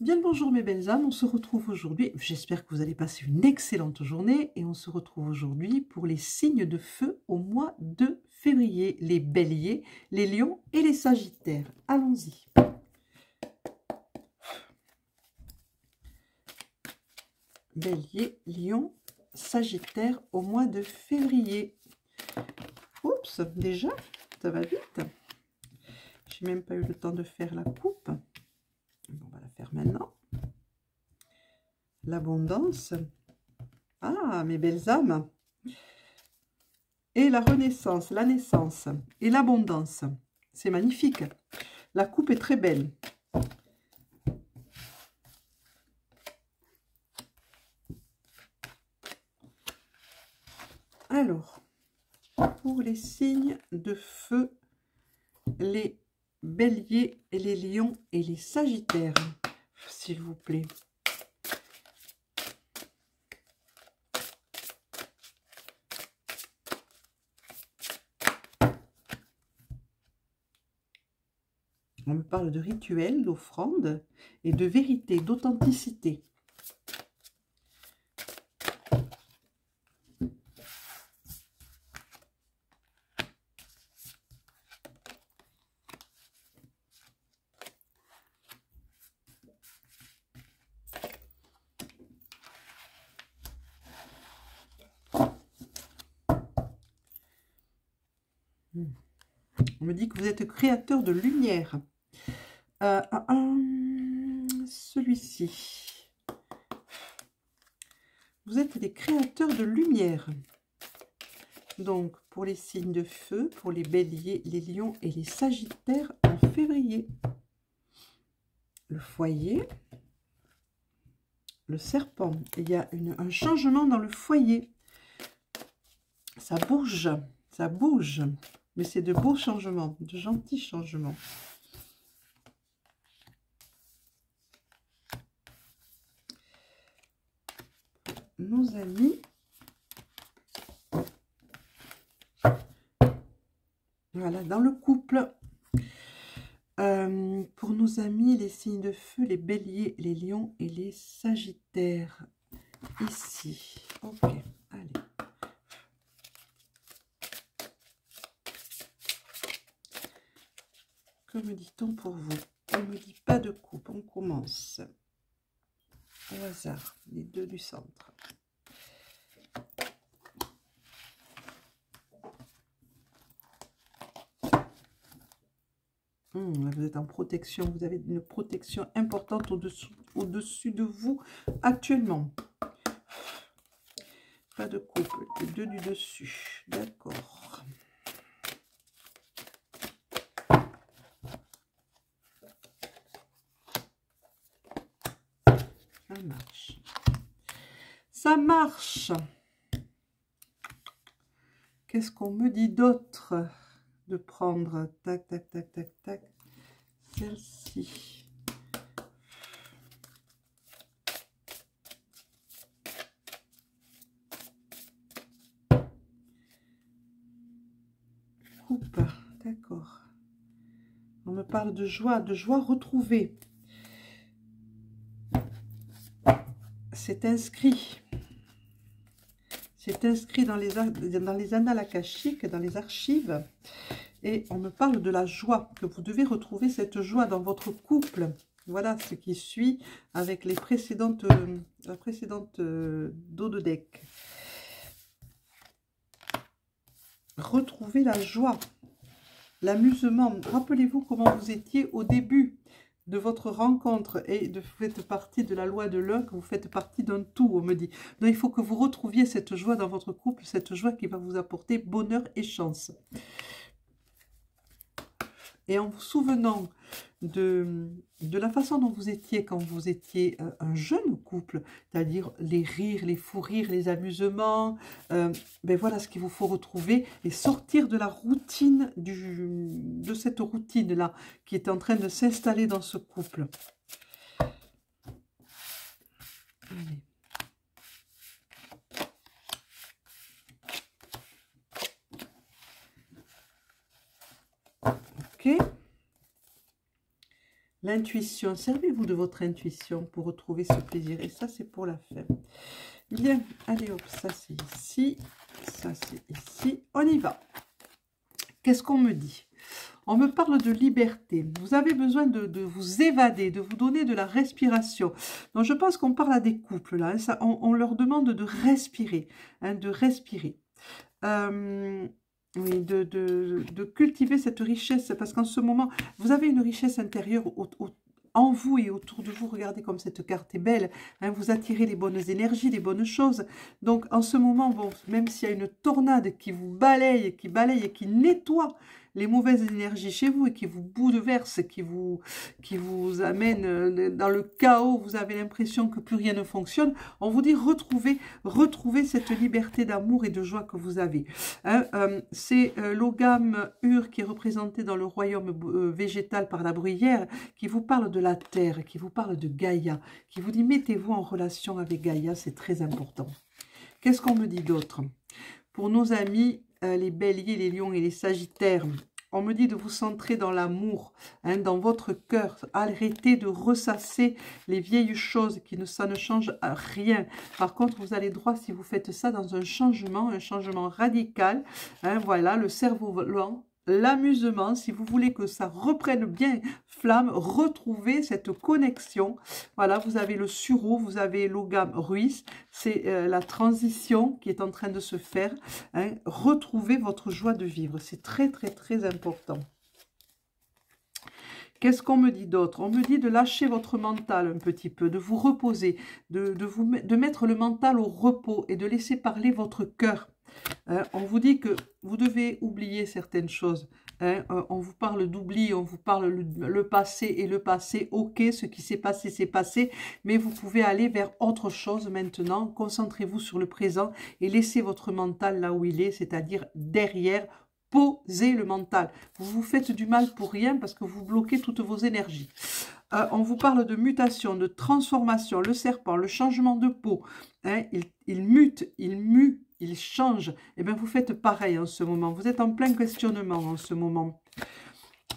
Bien le bonjour mes belles âmes, on se retrouve aujourd'hui, j'espère que vous allez passer une excellente journée et on se retrouve aujourd'hui pour les signes de feu au mois de février, les béliers, les lions et les sagittaires. Allons-y. Bélier, lion, sagittaire au mois de février. Oups, déjà, ça va vite. J'ai même pas eu le temps de faire la coupe. On va la faire maintenant. L'abondance. Ah, mes belles âmes. Et la renaissance, la naissance et l'abondance. C'est magnifique. La coupe est très belle. Alors, pour les signes de feu, les béliers, et les lions et les sagittaires, s'il vous plaît. On me parle de rituel, d'offrande et de vérité, d'authenticité. On me dit que vous êtes créateur de lumière. Celui-ci. Vous êtes des créateurs de lumière. Donc, pour les signes de feu, pour les béliers, les lions et les sagittaires en février. Le foyer. Le serpent. Il y a un changement dans le foyer. Ça bouge. Ça bouge. Mais c'est de beaux changements, de gentils changements. Nos amis. Voilà, dans le couple. Pour nos amis, les signes de feu, les béliers, les lions et les sagittaires. Ici. Ok, allez. Que me dit-on pour vous? On ne me dit pas de coupe, on commence. Au hasard, les deux du centre. Vous êtes en protection, vous avez une protection importante au-dessus de vous actuellement. Pas de couple, les deux du dessus, d'accord. Ça marche. Ça marche. Qu'est-ce qu'on me dit d'autre de prendre? Tac, tac, tac, tac, tac. Celle-ci. Coupe, d'accord. On me parle de joie retrouvée. C'est inscrit. C'est inscrit dans les annales akashiques, dans les archives. Et on me parle de la joie, que vous devez retrouver cette joie dans votre couple. Voilà ce qui suit avec les précédentes, la précédente dos de deck. Retrouvez la joie, l'amusement. Rappelez-vous comment vous étiez au début de votre rencontre et vous faites partie de la loi de l'un, que vous faites partie d'un tout, on me dit. Donc il faut que vous retrouviez cette joie dans votre couple, cette joie qui va vous apporter bonheur et chance. Et en vous souvenant de la façon dont vous étiez quand vous étiez un jeune couple, c'est-à-dire les rires, les fous rires, les amusements, ben voilà ce qu'il vous faut retrouver et sortir de la routine, de cette routine-là qui est en train de s'installer dans ce couple. Allez. Ok. L'intuition, servez-vous de votre intuition pour retrouver ce plaisir. Et ça, c'est pour la fin. Bien, allez hop, ça c'est ici, ça c'est ici. On y va. Qu'est-ce qu'on me dit? On me parle de liberté. Vous avez besoin de vous évader, de vous donner de la respiration. Donc, je pense qu'on parle à des couples, là. Hein, ça, on leur demande de respirer. Hein, de respirer. Oui, de cultiver cette richesse. Parce qu'en ce moment, vous avez une richesse intérieure en vous et autour de vous. Regardez comme cette carte est belle. Hein, vous attirez les bonnes énergies, les bonnes choses. Donc, en ce moment, bon, même s'il y a une tornade qui vous balaye et qui nettoie les mauvaises énergies chez vous et qui vous bouleverse, qui vous amène dans le chaos, vous avez l'impression que plus rien ne fonctionne, on vous dit retrouvez cette liberté d'amour et de joie que vous avez. Hein, c'est l'ogame Ur qui est représenté dans le royaume végétal par la bruyère, qui vous parle de la terre, qui vous parle de Gaïa, qui vous dit mettez-vous en relation avec Gaïa, c'est très important. Qu'est-ce qu'on me dit d'autre? Pour nos amis, les béliers, les lions et les sagittaires, on me dit de vous centrer dans l'amour, hein, dans votre cœur. Arrêtez de ressasser les vieilles choses, ça ne change rien. Par contre, vous allez droit, si vous faites ça, dans un changement radical. Hein, voilà, le cerveau volant. L'amusement, si vous voulez que ça reprenne bien flamme, retrouvez cette connexion. Voilà, vous avez le sureau, vous avez l'ogame ruisse, c'est la transition qui est en train de se faire. Hein. Retrouvez votre joie de vivre, c'est très très très important. Qu'est-ce qu'on me dit d'autre? On me dit de lâcher votre mental un petit peu, de vous reposer, de mettre le mental au repos et de laisser parler votre cœur. On vous dit que vous devez oublier certaines choses. Hein, on vous parle d'oubli, on vous parle le passé et le passé. Ok, ce qui s'est passé, c'est passé. Mais vous pouvez aller vers autre chose maintenant. Concentrez-vous sur le présent et laissez votre mental là où il est, c'est-à-dire derrière. Posez le mental. Vous vous faites du mal pour rien parce que vous bloquez toutes vos énergies. On vous parle de mutation, de transformation. Le serpent, le changement de peau. Hein, il mute, il mue. Il change, et bien vous faites pareil en ce moment. Vous êtes en plein questionnement en ce moment.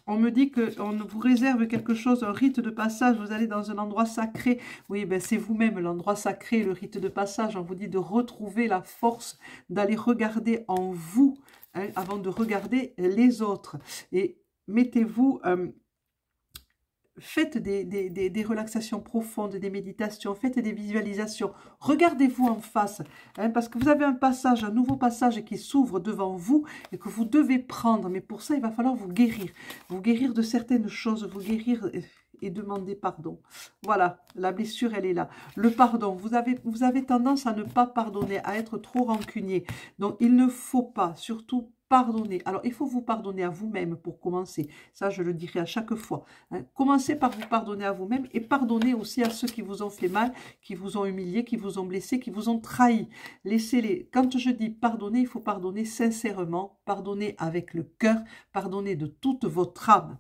On me dit qu'on vous réserve quelque chose, un rite de passage. Vous allez dans un endroit sacré. Oui, ben c'est vous-même l'endroit sacré, le rite de passage. On vous dit de retrouver la force, d'aller regarder en vous, hein, avant de regarder les autres. Et mettez-vous... faites des relaxations profondes, des méditations, faites des visualisations, regardez-vous en face, hein, parce que vous avez un nouveau passage qui s'ouvre devant vous et que vous devez prendre, mais pour ça il va falloir vous guérir de certaines choses, vous guérir et demander pardon. Voilà, la blessure elle est là. Le pardon, vous avez tendance à ne pas pardonner, à être trop rancunier, donc il ne faut pas, surtout pardonner. Alors, il faut vous pardonner à vous-même pour commencer. Ça, je le dirai à chaque fois. Hein. Commencez par vous pardonner à vous-même et pardonnez aussi à ceux qui vous ont fait mal, qui vous ont humilié, qui vous ont blessé, qui vous ont trahi. Laissez-les. Quand je dis pardonner, il faut pardonner sincèrement, pardonner avec le cœur, pardonner de toute votre âme.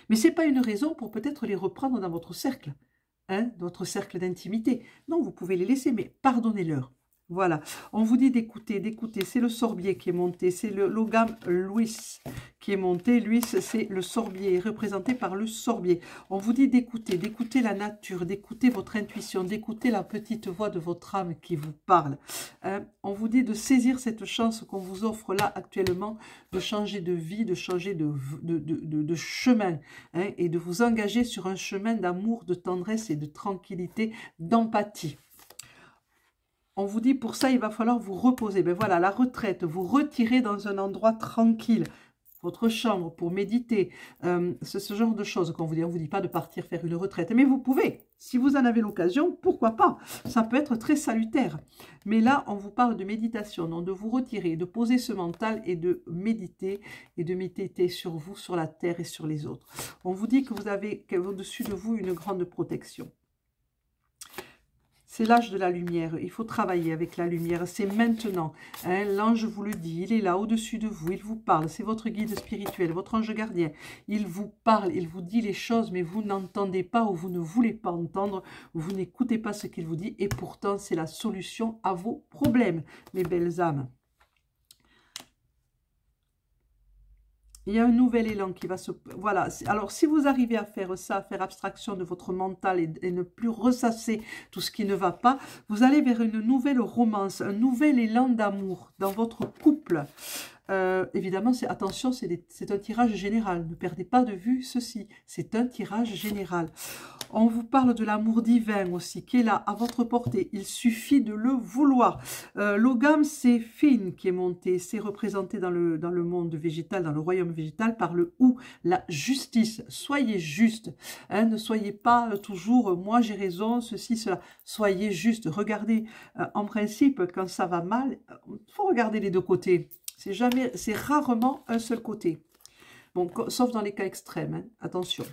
Mais ce n'est pas une raison pour peut-être les reprendre dans votre cercle, hein, votre cercle d'intimité. Non, vous pouvez les laisser, mais pardonnez-leur. Voilà, on vous dit d'écouter, c'est le sorbier qui est monté, c'est l'ogame Louis qui est monté. Louis, c'est le sorbier, représenté par le sorbier. On vous dit d'écouter la nature, d'écouter votre intuition, d'écouter la petite voix de votre âme qui vous parle. On vous dit de saisir cette chance qu'on vous offre là actuellement, de changer de vie, de changer de chemin, hein, et de vous engager sur un chemin d'amour, de tendresse et de tranquillité, d'empathie. On vous dit pour ça, il va falloir vous reposer. Ben voilà, la retraite, vous retirez dans un endroit tranquille, votre chambre pour méditer. C'est ce genre de choses qu'on vous dit. On ne vous dit pas de partir faire une retraite, mais vous pouvez. Si vous en avez l'occasion, pourquoi pas? Ça peut être très salutaire. Mais là, on vous parle de méditation, donc de vous retirer, de poser ce mental et de méditer sur vous, sur la terre et sur les autres. On vous dit que vous avez au-dessus de vous une grande protection. C'est l'âge de la lumière, il faut travailler avec la lumière, c'est maintenant. Hein, l'ange vous le dit, il est là au-dessus de vous, il vous parle, c'est votre guide spirituel, votre ange gardien. Il vous parle, il vous dit les choses, mais vous n'entendez pas ou vous ne voulez pas entendre, vous n'écoutez pas ce qu'il vous dit, et pourtant c'est la solution à vos problèmes, mes belles âmes. Il y a un nouvel élan qui va se... Voilà. Alors, si vous arrivez à faire ça, à faire abstraction de votre mental et ne plus ressasser tout ce qui ne va pas, vous allez vers une nouvelle romance, un nouvel élan d'amour dans votre couple. Évidemment, attention, c'est un tirage général. Ne perdez pas de vue ceci. C'est un tirage général. On vous parle de l'amour divin aussi, qui est là, à votre portée. Il suffit de le vouloir. L'ogame, c'est Fin qui est monté. C'est représenté dans le monde végétal, dans le royaume végétal, par le ou, la justice. Soyez juste. Hein, ne soyez pas toujours, moi j'ai raison, ceci, cela. Soyez juste. Regardez, en principe, quand ça va mal, il faut regarder les deux côtés. C'est rarement un seul côté. Bon, sauf dans les cas extrêmes, hein, attention.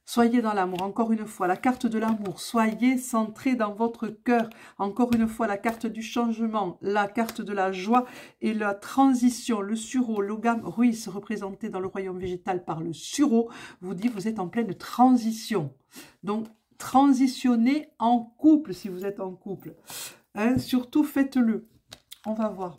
Soyez dans l'amour, encore une fois, la carte de l'amour. Soyez centré dans votre cœur. Encore une fois, la carte du changement, la carte de la joie et la transition. Le sureau, l'ogame ruis, représenté dans le royaume végétal par le sureau, vous dit vous êtes en pleine transition. Donc, transitionnez en couple si vous êtes en couple. Hein, surtout, faites-le. On va voir.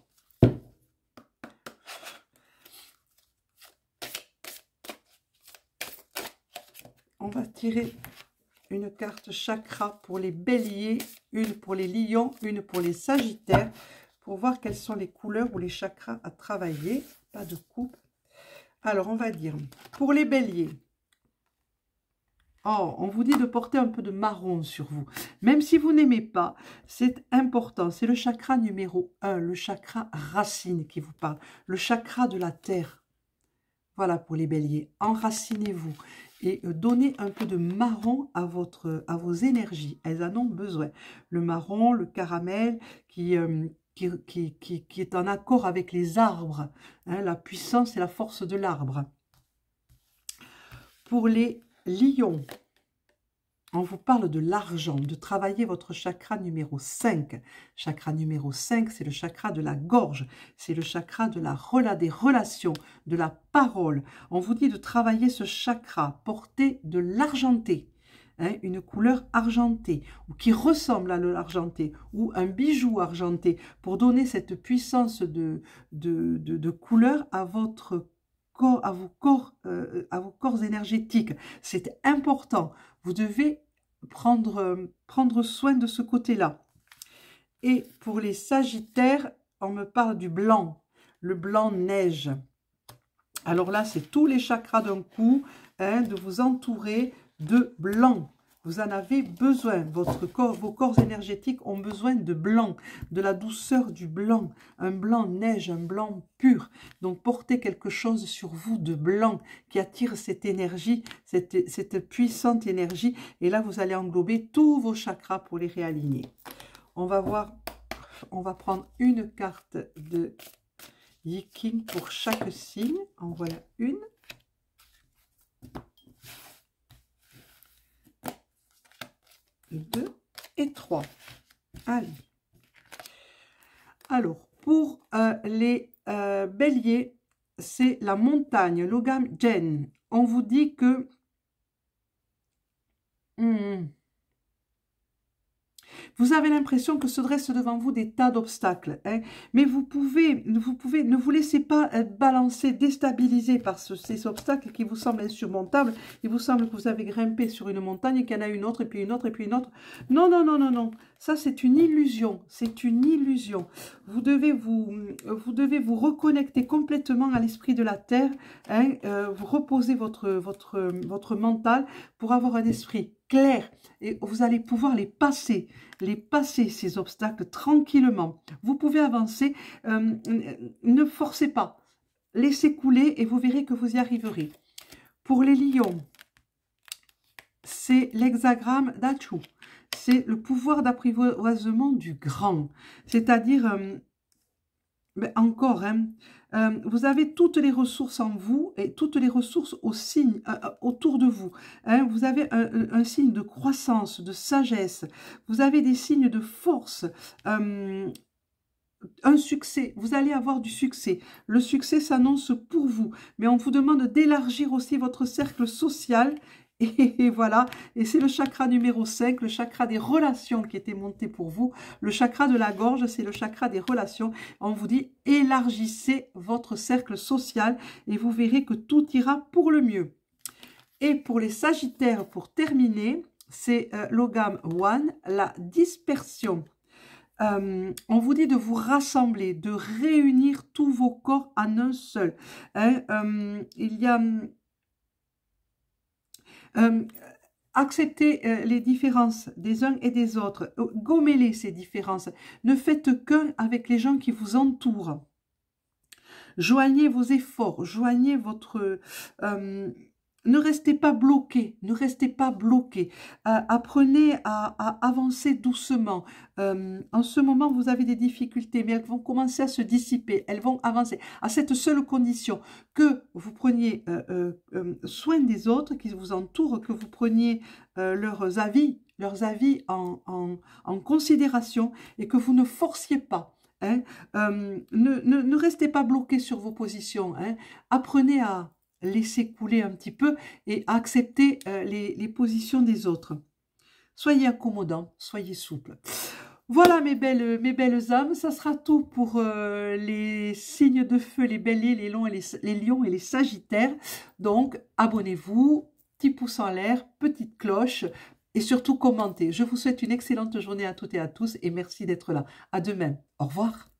On va tirer une carte chakra pour les béliers, une pour les lions, une pour les sagittaires, pour voir quelles sont les couleurs ou les chakras à travailler. Pas de coupe. Alors, on va dire, pour les béliers, oh, on vous dit de porter un peu de marron sur vous. Même si vous n'aimez pas, c'est important. C'est le chakra numéro 1, le chakra racine qui vous parle, le chakra de la terre. Voilà pour les béliers. Enracinez-vous et donnez un peu de marron à vos énergies. Elles en ont besoin. Le marron, le caramel qui est en accord avec les arbres. Hein, la puissance et la force de l'arbre. Pour les lions, on vous parle de l'argent, de travailler votre chakra numéro 5. Chakra numéro 5, c'est le chakra de la gorge, c'est le chakra de des relations, de la parole. On vous dit de travailler ce chakra, porter de l'argenté, hein, une couleur argentée, ou qui ressemble à l'argenté, ou un bijou argenté, pour donner cette puissance de couleur à votre corps, à vos corps énergétiques. C'est important. Vous devez prendre soin de ce côté-là. Et pour les sagittaires, on me parle du blanc, le blanc neige. Alors là, c'est tous les chakras d'un coup, hein, de vous entourer de blanc. Vous en avez besoin, vos corps énergétiques ont besoin de blanc, de la douceur du blanc, un blanc neige, un blanc pur. Donc portez quelque chose sur vous de blanc qui attire cette énergie, cette puissante énergie. Et là, vous allez englober tous vos chakras pour les réaligner. On va voir, on va prendre une carte de Yiking pour chaque signe. En voilà une. 2 et 3. Allez. Alors, pour les béliers, c'est la montagne, l'ogame Jen. On vous dit que vous avez l'impression que se dressent devant vous des tas d'obstacles, hein, mais ne vous laissez pas être balancé, déstabilisé par ces obstacles qui vous semblent insurmontables. Il vous semble que vous avez grimpé sur une montagne et qu'il y en a une autre, et puis une autre, et puis une autre. Non, non, non, non, non. Ça, c'est une illusion. C'est une illusion. Vous devez vous reconnecter complètement à l'esprit de la terre, hein, vous reposez votre mental pour avoir un esprit clair, et vous allez pouvoir les passer ces obstacles tranquillement. Vous pouvez avancer, ne forcez pas, laissez couler et vous verrez que vous y arriverez. Pour les lions, c'est l'hexagramme d'Achu, c'est le pouvoir d'apprivoisement du grand, c'est-à-dire, encore, hein, vous avez toutes les ressources en vous et toutes les ressources autour de vous. Hein. Vous avez un signe de croissance, de sagesse. Vous avez des signes de force, un succès. Vous allez avoir du succès. Le succès s'annonce pour vous. Mais on vous demande d'élargir aussi votre cercle social Et voilà, et c'est le chakra numéro 5, le chakra des relations qui était monté pour vous. Le chakra de la gorge, c'est le chakra des relations. On vous dit, élargissez votre cercle social et vous verrez que tout ira pour le mieux. Et pour les Sagittaires, pour terminer, c'est l'Ogam One, la dispersion. On vous dit de vous rassembler, de réunir tous vos corps en un seul. Hein, il y a... acceptez les différences des uns et des autres. Gommez-les, ces différences. Ne faites qu'un avec les gens qui vous entourent. Joignez vos efforts, joignez votre... ne restez pas bloqué, ne restez pas bloqué. Apprenez à avancer doucement. En ce moment, vous avez des difficultés, mais elles vont commencer à se dissiper. Elles vont avancer à cette seule condition que vous preniez soin des autres qui vous entourent, que vous preniez leurs avis en considération et que vous ne forciez pas. Hein, ne restez pas bloqué sur vos positions. Hein, apprenez à laisser couler un petit peu et à accepter les positions des autres. Soyez accommodants, soyez souples. Voilà mes belles âmes, ça sera tout pour les signes de feu, les béliers, les lions et les sagittaires. Donc abonnez-vous, petit pouce en l'air, petite cloche et surtout commentez. Je vous souhaite une excellente journée à toutes et à tous et merci d'être là. À demain. Au revoir.